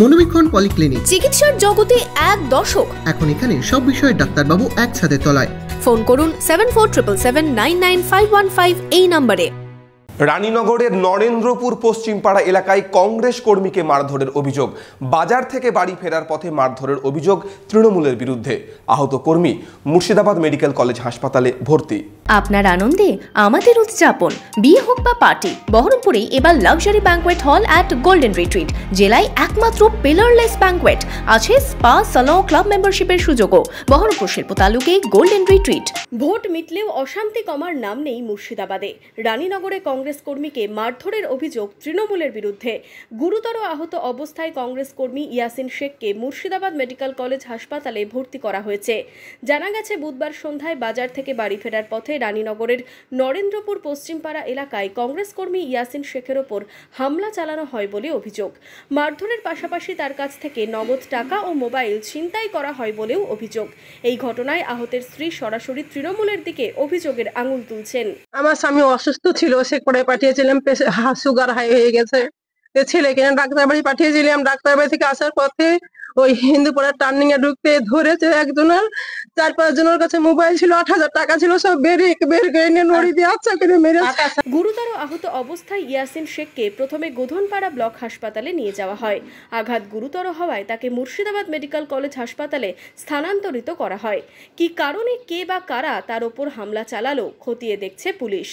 মনোবীক্ষণ polyclinic, চিকিৎসার জগতে এক দশক। এখন এখানে সব বিষয়ে ডাক্তারবাবু একসাথে তলায়। ফোন করুন 7477799515 এই নম্বরে। রানীনগরের নরেন্দ্রপুর পশ্চিমপাড়া এলাকায় কংগ্রেস কর্মীকে মারধরের অভিযোগ। বাজার থেকে বাড়ি ফেরার পথে মারধরের অভিযোগ তৃণমূলের বিরুদ্ধে। আহত কর্মী মুর্শিদাবাদ মেডিকেল কলেজ হাসপাতালে ভর্তি। আপনার আনন্দে আমাদের উদযাপন। বিয়ে হোক বা পার্টি, বহরমপুরে এবার luxury banquet hall at golden retreat. জেলায় একমাত্র পিলারলেস ব্যাঙ্কোয়েট, আছে স্পা, সালন, ক্লাব মেম্বারশিপের সুযোগও। বহরমপুর শিল্প তালুকে গোল্ডেন রিট্রিট। ভোট মিটলেও অশান্তি কমার নাম নেই মুর্শিদাবাদে। রানীনগরে কংগ্রেস কর্মীকে মারধরের অভিযোগ তৃণমূলের বিরুদ্ধে। গুরুতর আহত অবস্থায় কংগ্রেস কর্মী ইয়াসিন শেখকে মুর্শিদাবাদ মেডিকেল কলেজ হাসপাতালে ভর্তি করা হয়েছে। জানা গেছে, বুধবার সন্ধ্যায় বাজার থেকে বাড়ি ফেরার পথে রানীনগরের নরেন্দ্রপুর পশ্চিমপাড়া এলাকায় কংগ্রেস কর্মী ইয়াসিন শেখের ওপর হামলা চালানো হয় বলে অভিযোগ। মারধরের পাশাপাশি তার কাছ থেকে নগদ টাকা ও মোবাইল ছিনতাই করা হয় বলেও অভিযোগ। এই ঘটনায় আহতের স্ত্রী সরাসরি তৃণমূলের দিকে অভিযোগের আঙুল তুলছেন। আমার স্বামী অসুস্থ ছিল, সে করে পাঠিয়েছিলাম, সুগার হাই হয়ে গেছে, ছেলেকে ডাক্তার বাড়ি পাঠিয়েছিলাম। ডাক্তার বাড়ি থেকে আসার পথে ওই হিন্দুপাড়া টার্নিং এ ঢুকতে ধরেছে একজনের। 4-5 জনের কাছে মোবাইল ছিল, 8,000 টাকা ছিল, সব বের করে নিয়ে নড়ি দিয়ে আচ্ছা করে মেরেছে। গুরুতর আহত অবস্থায় ইয়াসিন শেখকে প্রথমে গোধনপাড়া ব্লক হাসপাতালে নিয়ে যাওয়া হয়। আঘাত গুরুতর হওয়ায় তাকে মুর্শিদাবাদ মেডিকেল কলেজ হাসপাতালে স্থানান্তরিত করা হয়। কি কারণে, কে বা কারা তার ওপর হামলা চালালো খতিয়ে দেখছে পুলিশ।